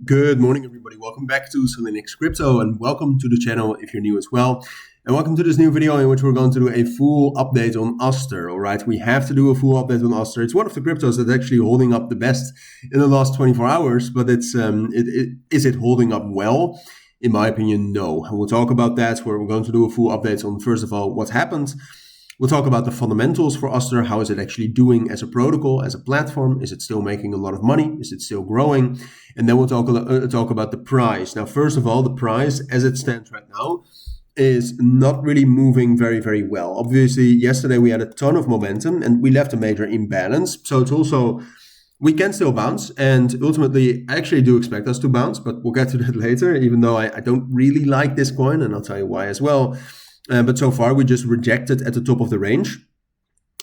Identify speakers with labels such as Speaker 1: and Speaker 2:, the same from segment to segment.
Speaker 1: Good morning, everybody. Welcome back to Cilinix Crypto, and welcome to the channel if you're new as well. And welcome to this new video in which we're going to do a full update on Auster. All right, we have to do a full update on Auster. It's one of the cryptos that's actually holding up the best in the last 24 hours, but is it holding up well? In my opinion, no. And we'll talk about that, where we're going to do a full update on, first of all, what happened. We'll talk about the fundamentals for Auster. How is it actually doing as a protocol, as a platform? Is it still making a lot of money? Is it still growing? And then we'll talk about the price. Now, first of all, the price as it stands right now is not really moving very, very well. Obviously, yesterday we had a ton of momentum and we left a major imbalance. So it's also, we can still bounce. And ultimately, I actually do expect us to bounce, but we'll get to that later, even though I don't really like this coin, and I'll tell you why as well. But so far, we just rejected at the top of the range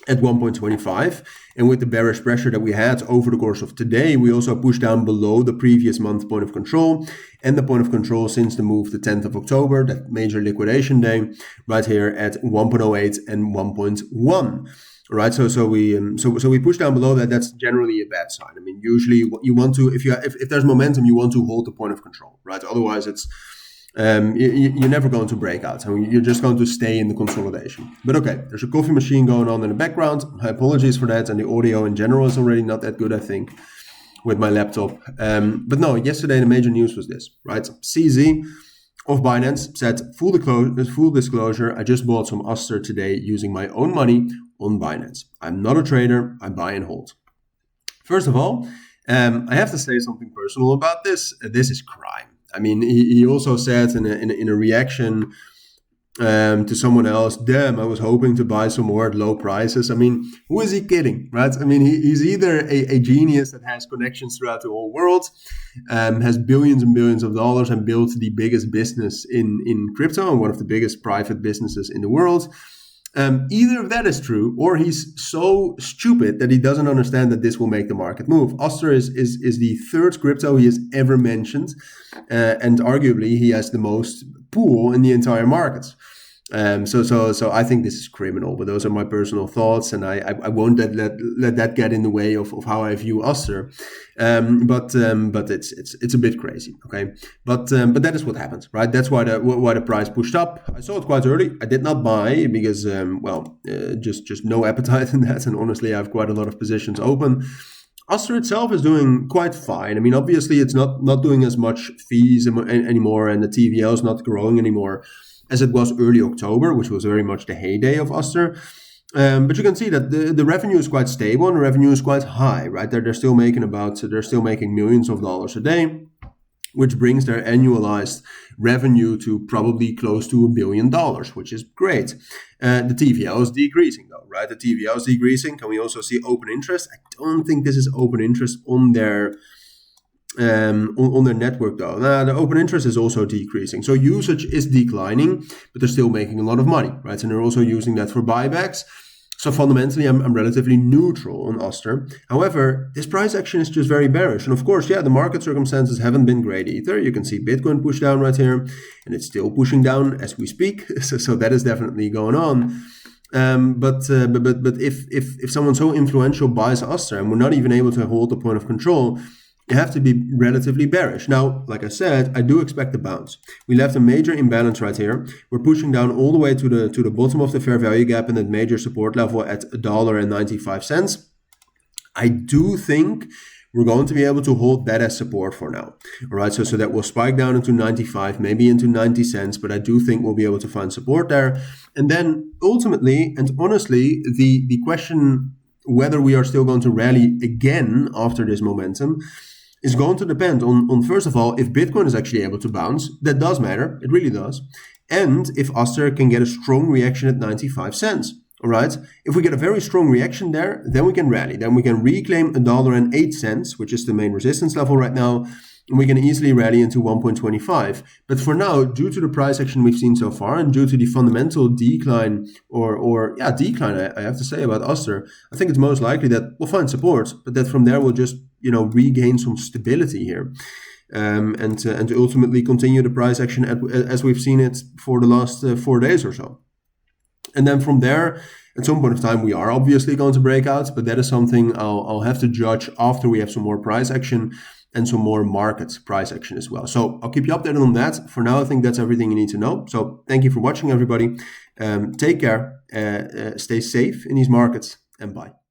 Speaker 1: at 1.25. And with the bearish pressure that we had over the course of today, we also pushed down below the previous month point of control. And the point of control since the move the 10th of October, that major liquidation day, right here at 1.08 and 1.1. Right, so we push down below that. That's generally a bad sign. I mean, usually what you want to, if there's momentum, you want to hold the point of control, right? Otherwise, it's you're never going to break out. So you're just going to stay in the consolidation. But okay, there's a coffee machine going on in the background. My apologies for that. And the audio in general is already not that good, I think, with my laptop. But no, yesterday the major news was this, right? CZ of Binance said, full disclosure, I just bought some Auster today using my own money on Binance. I'm not a trader. I buy and hold. First of all, I have to say something personal about this. This is crime. I mean, he also said in a reaction to someone else, damn, I was hoping to buy some more at low prices. I mean, who is he kidding, right? I mean, he's either a genius that has connections throughout the whole world, has billions and billions of dollars and built the biggest business in crypto and one of the biggest private businesses in the world. Either of that is true, or he's so stupid that he doesn't understand that this will make the market move. Auster is the third crypto he has ever mentioned, and arguably he has the most pool in the entire market. So I think this is criminal, but those are my personal thoughts, and I won't let that get in the way of how I view Auster. But it's a bit crazy, okay? But that is what happens, right? That's why the price pushed up. I saw it quite early. I did not buy because just no appetite in that, and honestly, I have quite a lot of positions open. Auster itself is doing quite fine. I mean, obviously, it's not doing as much fees anymore, and the TVL is not growing anymore as it was early October, which was very much the heyday of Auster. But you can see that the revenue is quite stable and the revenue is quite high, right? They're still making millions of dollars a day, which brings their annualized revenue to probably close to $1 billion, which is great. The TVL is decreasing though, right? The TVL is decreasing. Can we also see open interest? I don't think this is open interest on their network though. Now, the open interest is also decreasing. So usage is declining, but they're still making a lot of money, right? And they're also using that for buybacks. So fundamentally, I'm relatively neutral on Auster. However, this price action is just very bearish. And of course, the market circumstances haven't been great either. You can see Bitcoin push down right here, and it's still pushing down as we speak. So that is definitely going on. But if someone so influential buys Auster and we're not even able to hold the point of control, you have to be relatively bearish. Now, like I said, I do expect a bounce. We left a major imbalance right here. We're pushing down all the way to the bottom of the fair value gap and that major support level at $1.95. I do think we're going to be able to hold that as support for now. All right, so that will spike down into 95, maybe into 90 cents, but I do think we'll be able to find support there. And then ultimately, and honestly, the question whether we are still going to rally again after this momentum is going to depend on, first of all, if Bitcoin is actually able to bounce. That does matter. It really does. And if Auster can get a strong reaction at 95 cents. All right. If we get a very strong reaction there, then we can rally. Then we can reclaim $1.08, which is the main resistance level right now. And we can easily rally into 1.25. But for now, due to the price action we've seen so far and due to the fundamental decline decline, I have to say about Auster, I think it's most likely that we'll find support, but that from there we'll just, regain some stability here. And ultimately continue the price action as we've seen it for the last 4 days or so. And then from there, At some point of time, we are obviously going to break out, but that is something I'll have to judge after we have some more price action and some more market price action as well. So I'll keep you updated on that. For now, I think that's everything you need to know. So thank you for watching, everybody. Take care, stay safe in these markets, and bye.